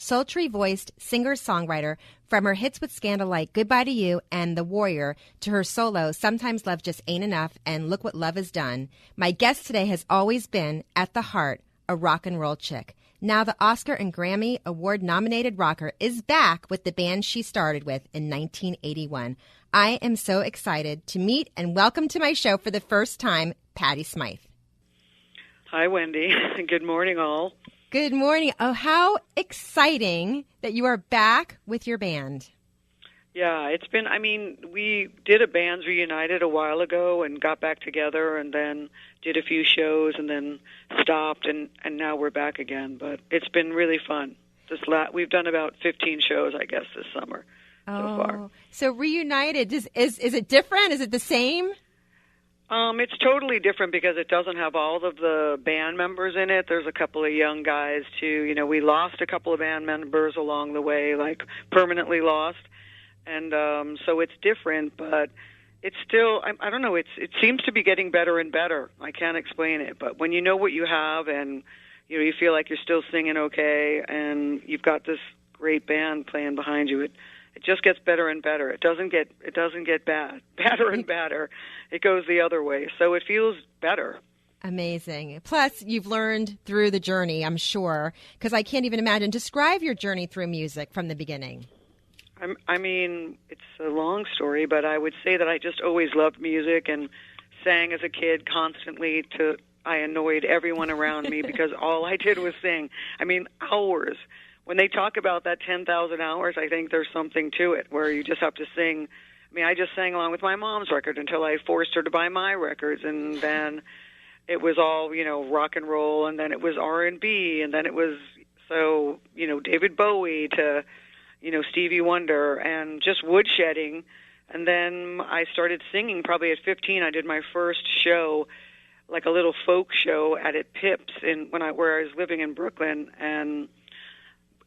sultry-voiced singer-songwriter, from her hits with Scandal like Goodbye to You and The Warrior to her solo Sometimes Love Just Ain't Enough and Look What Love Has Done, my guest today has always been, at the heart, a rock and roll chick. Now the Oscar and Grammy Award-nominated rocker is back with the band she started with in 1981. I am so excited to meet and welcome to my show for the first time, Patti Smyth. Hi, Wendy. Good morning, all. Good morning. Oh, how exciting that you are back with your band. Yeah, it's been, we did a Bands Reunited a while ago and got back together and then did a few shows and then stopped and now we're back again. But it's been really fun. We've done about 15 shows, I guess, this summer so far. So Reunited, is it different? Is it the same? It's totally different because it doesn't have all of the band members in it. There's a couple of young guys, too. You know, we lost a couple of band members along the way, like permanently lost. And so it's different, but it's still, I don't know, it seems to be getting better and better. I can't explain it. But when you know what you have and, you know, you feel like you're still singing okay and you've got this great band playing behind you, it just gets better and better. It doesn't get badder and badder. It goes the other way. So it feels better. Amazing. Plus, you've learned through the journey, I'm sure, because I can't even imagine. Describe your journey through music from the beginning. It's a long story, but I would say that I just always loved music and sang as a kid constantly. I annoyed everyone around me because all I did was sing. Hours. When they talk about that 10,000 hours, I think there's something to it where you just have to sing. I just sang along with my mom's record until I forced her to buy my records, and then it was all, rock and roll, and then it was R&B, and then it was, David Bowie to, Stevie Wonder, and just woodshedding. And then I started singing probably at 15. I did my first show, like a little folk show at Pips where I was living in Brooklyn, and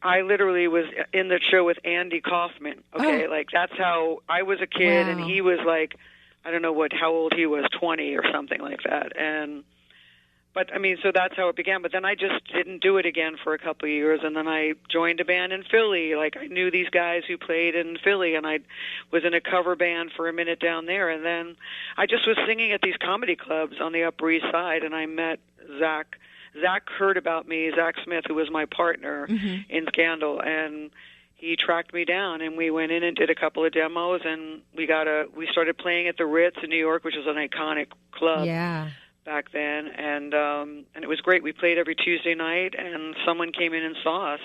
I literally was in the show with Andy Kaufman. Okay, that's how I was a kid, and he was like, I don't know how old he was, 20 or something like that. So that's how it began. But then I just didn't do it again for a couple of years, and then I joined a band in Philly. Like I knew these guys who played in Philly, and I was in a cover band for a minute down there, and then I just was singing at these comedy clubs on the Upper East Side, and I met Zach. Zach heard about me, Zach Smyth, who was my partner in Scandal, and he tracked me down, and we went in and did a couple of demos, and we started playing at the Ritz in New York, which was an iconic club back then, and it was great. We played every Tuesday night, and someone came in and saw us,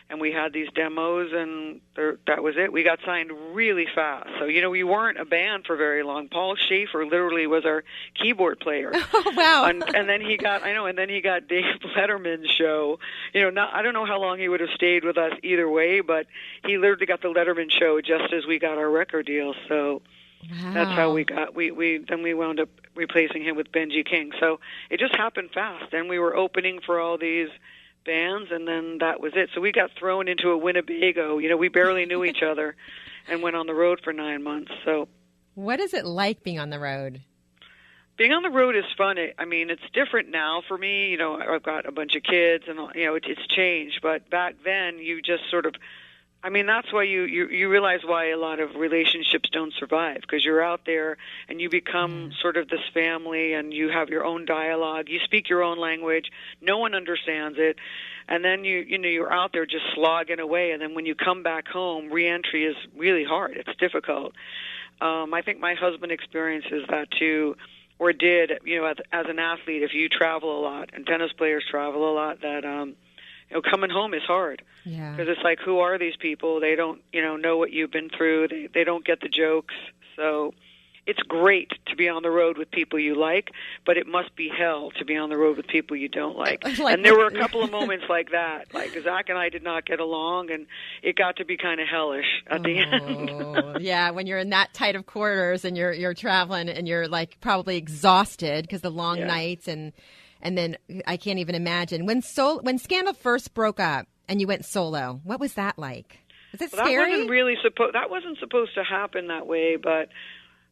and we had these demos, and that was it. We got signed really fast. So, we weren't a band for very long. Paul Schaefer literally was our keyboard player. Oh, wow. And then he got Dave Letterman's show. I don't know how long he would have stayed with us either way, but he literally got the Letterman show just as we got our record deal. So that's how we wound up replacing him with Benji King. So it just happened fast. And we were opening for all these bands, and then that was it. So we got thrown into a Winnebago. We barely knew each other and went on the road for 9 months. So what is it like being on the road? Being on the road is fun. It's different now for me. I've got a bunch of kids, and, it's changed. But back then, you just sort of, that's why you realize why a lot of relationships don't survive, because you're out there and you become sort of this family, and you have your own dialogue. You speak your own language. No one understands it. And then you're out there just slogging away. And then when you come back home, reentry is really hard. It's difficult. I think my husband experiences that too, or did, as an athlete. If you travel a lot, and tennis players travel a lot, that coming home is hard. Yeah. Because it's like, who are these people? They don't, know what you've been through. They don't get the jokes. So it's great to be on the road with people you like, but it must be hell to be on the road with people you don't like. And there were a couple of moments like that. Like Zach and I did not get along, and it got to be kind of hellish at the end. Yeah, when you're in that tight of quarters and you're traveling and you're like probably exhausted because the long nights and then I can't even imagine when Scandal first broke up and you went solo. What was that like? Was it scary? That wasn't supposed to happen that way, but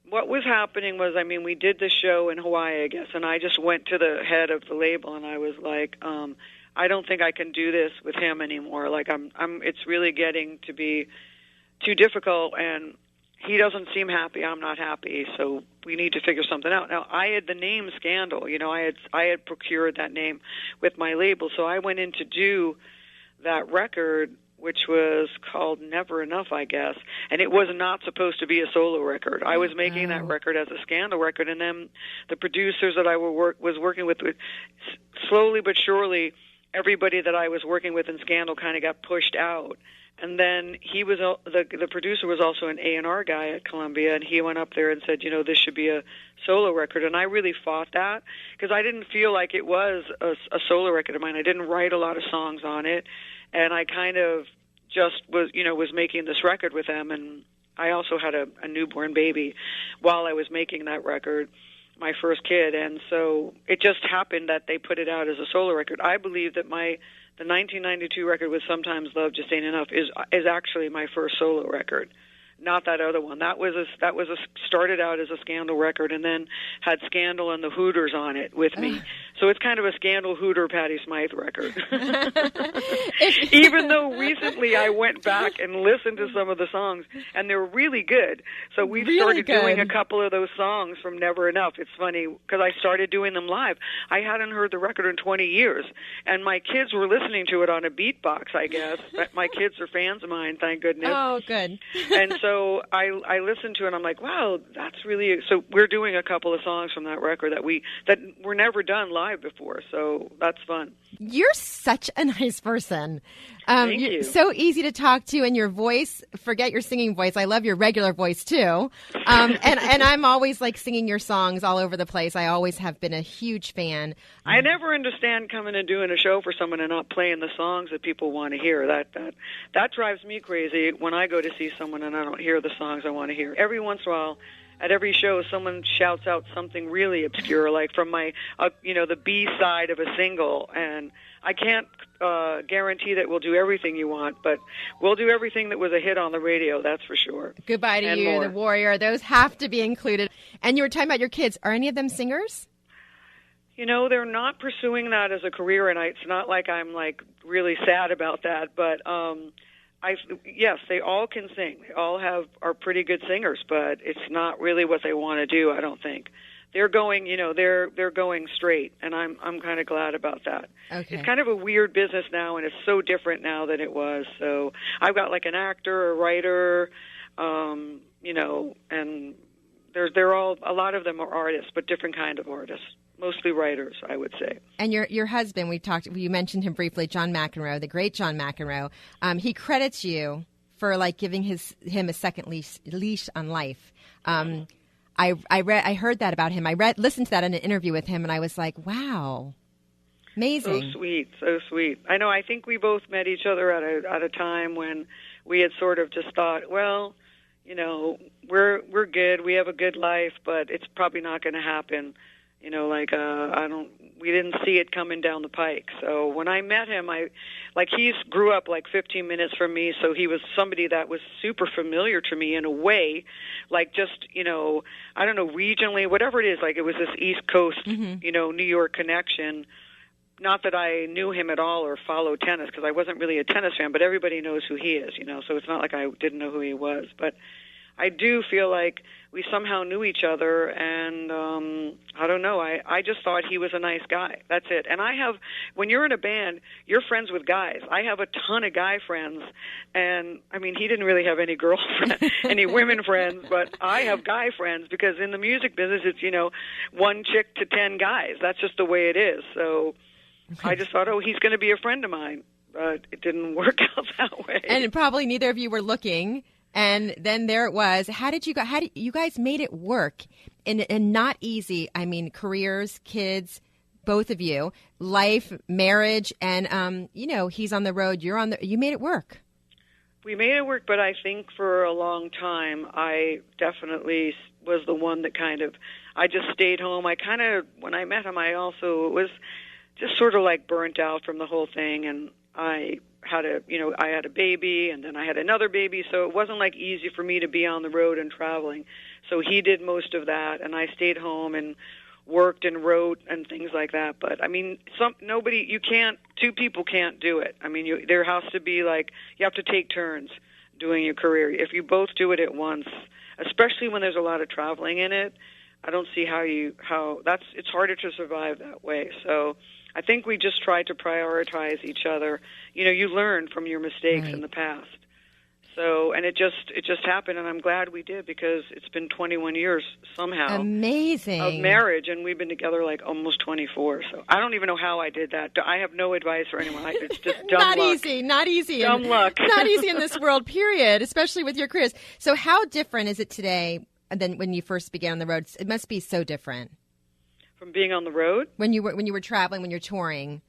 what was happening was, we did the show in Hawaii, I guess, and I just went to the head of the label and I was like, I don't think I can do this with him anymore. Like it's really getting to be too difficult, and he doesn't seem happy. I'm not happy, so we need to figure something out. Now, I had the name Scandal. I had procured that name with my label, so I went in to do that record, which was called Never Enough, I guess, and it was not supposed to be a solo record. I was making that record as a Scandal record, and then the producers that I was working with, slowly but surely, everybody that I was working with in Scandal kind of got pushed out. And then he was the producer was also an A&R guy at Columbia, and he went up there and said, this should be a solo record. And I really fought that because I didn't feel like it was a solo record of mine. I didn't write a lot of songs on it, and I kind of just was making this record with them. And I also had a newborn baby while I was making that record, my first kid, and so it just happened that they put it out as a solo record. I believe that the 1992 record with Sometimes Love Just Ain't Enough is actually my first solo record, not that other one. That was started out as a Scandal record and then had Scandal and the Hooters on it with me. So it's kind of a Scandal Hooter Patti Smyth record. Even though recently I went back and listened to some of the songs, and they're really good. So we've started doing a couple of those songs from Never Enough. It's funny because I started doing them live. I hadn't heard the record in 20 years, and my kids were listening to it on a beatbox, I guess. My kids are fans of mine, thank goodness. Oh, good. And so I listened to it, and I'm like, wow, that's really... So we're doing a couple of songs from that record that were never done live before, so that's fun. You're such a nice person. Thank you're you. So easy to talk to, and your voice, forget your singing voice. I love your regular voice, too. And I'm always, singing your songs all over the place. I always have been a huge fan. I never understand coming and doing a show for someone and not playing the songs that people want to hear. That drives me crazy when I go to see someone and I don't hear the songs I want to hear. Every once in a while, at every show, someone shouts out something really obscure, like from my, the B side of a single, and I can't guarantee that we'll do everything you want, but we'll do everything that was a hit on the radio, that's for sure. Goodbye to You, more. The Warrior, those have to be included. And you were talking about your kids. Are any of them singers? They're not pursuing that as a career, and it's not like I'm really sad about that, but yes, they all can sing. They all are pretty good singers, but it's not really what they want to do, I don't think. They're going, they're going straight, and I'm kind of glad about that. Okay. It's kind of a weird business now, and it's so different now than it was. So I've got an actor, a writer, and they're all, a lot of them are artists, but different kind of artists. Mostly writers, I would say. And your husband, you mentioned him briefly, John McEnroe, the great John McEnroe. He credits you for giving him a second leash on life. I heard that about him. Listened to that in an interview with him, and I was like, wow, amazing. So sweet. I know. I think we both met each other at a time when we had sort of just thought, well, we're good. We have a good life, but it's probably not going to happen. We didn't see it coming down the pike. So when I met him, he grew up 15 minutes from me, so he was somebody that was super familiar to me in a way, I don't know, regionally, whatever it is, it was this East Coast, New York connection. Not that I knew him at all or followed tennis, because I wasn't really a tennis fan, but everybody knows who he is, so it's not like I didn't know who he was. But I do feel like we somehow knew each other, and I don't know, I just thought he was a nice guy. That's it. And when you're in a band, you're friends with guys. I have a ton of guy friends, and he didn't really have any any women friends, but I have guy friends, because in the music business, it's, one chick to 10 guys. That's just the way it is. So I just thought, he's going to be a friend of mine, but it didn't work out that way. And probably neither of you were looking. And then there it was. How did you guys made it work? And not easy. Careers, kids, both of you, life, marriage, and he's on the road. You made it work. We made it work, but I think for a long time, I definitely was the one that I just stayed home. When I met him, I also was just sort of burnt out from the whole thing, and I had a baby, and then I had another baby, so it wasn't easy for me to be on the road and traveling. So he did most of that, and I stayed home and worked and wrote and things like that. But I mean, two people can't do it. I mean, there has to be you have to take turns doing your career. If you both do it at once, especially when there's a lot of traveling in it, I don't see it's harder to survive that way. So I think we just try to prioritize each other. You learn from your mistakes in the past. So, and it just happened, and I'm glad we did, because it's been 21 years somehow. Amazing. Of marriage, and we've been together almost 24. So I don't even know how I did that. I have no advice for anyone. It's just dumb luck. Not easy. Dumb luck. Not easy in this world, period, especially with your careers. So how different is it today than when you first began on the road? It must be so different. From being on the road? When you were traveling, when you're touring.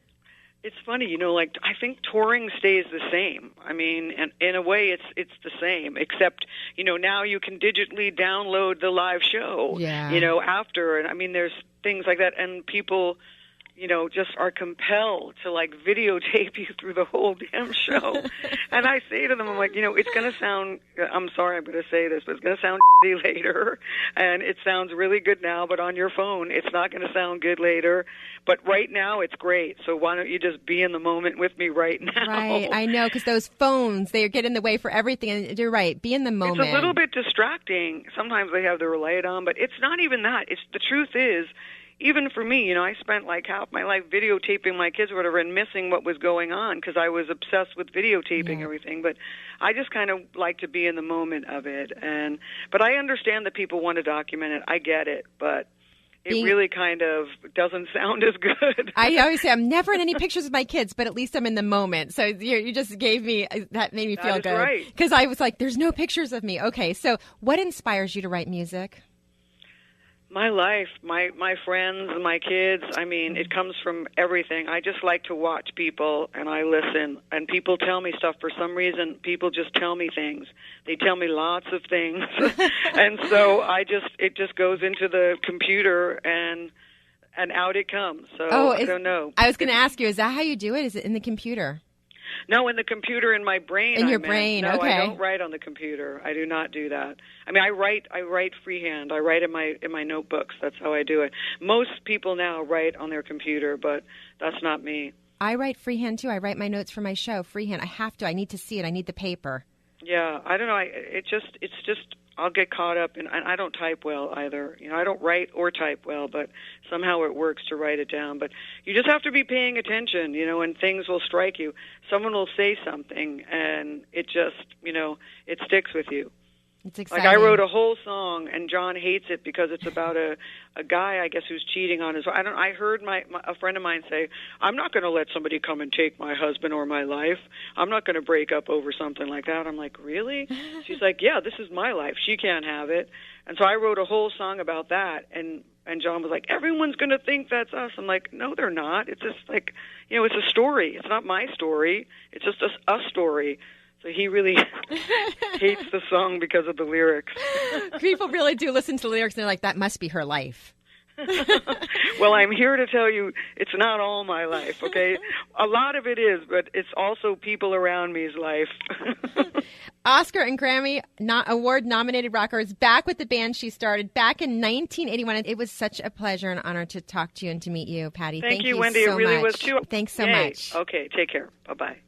It's funny, I think touring stays the same. I mean, and in a way, it's the same, except, now you can digitally download the live show, after. And I mean, there's things like that, and people, just are compelled to videotape you through the whole damn show. And I say to them, I'm like, it's going to sound, I'm sorry I'm going to say this, but it's going to sound later. And it sounds really good now, but on your phone, it's not going to sound good later. But right now, it's great. So why don't you just be in the moment with me right now? Right, I know, because those phones, they get in the way for everything. And you're right, be in the moment. It's a little bit distracting. Sometimes they have their light on, but it's not even that. The truth is, even for me, I spent half my life videotaping my kids or whatever and missing what was going on because I was obsessed with videotaping everything. But I just kind of like to be in the moment of it. But I understand that people want to document it. I get it, but it really kind of doesn't sound as good. I always say I'm never in any pictures with my kids, but at least I'm in the moment. So you just gave me, that made me feel good. Right. Because I was like, there's no pictures of me. Okay, so what inspires you to write music? My life, my friends, my kids. I mean, it comes from everything. I just like to watch people, and I listen. And people tell me stuff. For some reason, people just tell me things. They tell me lots of things. And so it just goes into the computer, and out it comes. So I don't know. I was going to ask you, is that how you do it? Is it in the computer? No, in the computer, in my brain. In your brain, no, okay. I don't write on the computer. I do not do that. I mean, I write freehand. I write in my notebooks. That's how I do it. Most people now write on their computer, but that's not me. I write freehand too. I write my notes for my show freehand. I have to. I need to see it. I need the paper. Yeah, I don't know. It's just I'll get caught up, and I don't type well either. I don't write or type well, but somehow it works to write it down. But you just have to be paying attention, and things will strike you. Someone will say something, and it just, it sticks with you. It's exciting. I wrote a whole song, and John hates it because it's about a guy, I guess, who's cheating on his. I heard a friend of mine say, "I'm not going to let somebody come and take my husband or my life. I'm not going to break up over something like that." I'm like, "Really?" She's like, "Yeah, this is my life. She can't have it." And so I wrote a whole song about that, and John was like, "Everyone's going to think that's us." I'm like, "No, they're not. It's just it's a story. It's not my story. It's just a story." So he really hates the song because of the lyrics. People really do listen to the lyrics and they're like, that must be her life. Well, I'm here to tell you it's not all my life, okay? A lot of it is, but it's also people around me's life. Oscar and Grammy award-nominated rocker is back with the band she started back in 1981. It was such a pleasure and honor to talk to you and to meet you, Patty. Thank you, Wendy. So it really much. was too. Thanks so Yay. much. Okay, take care. Bye-bye.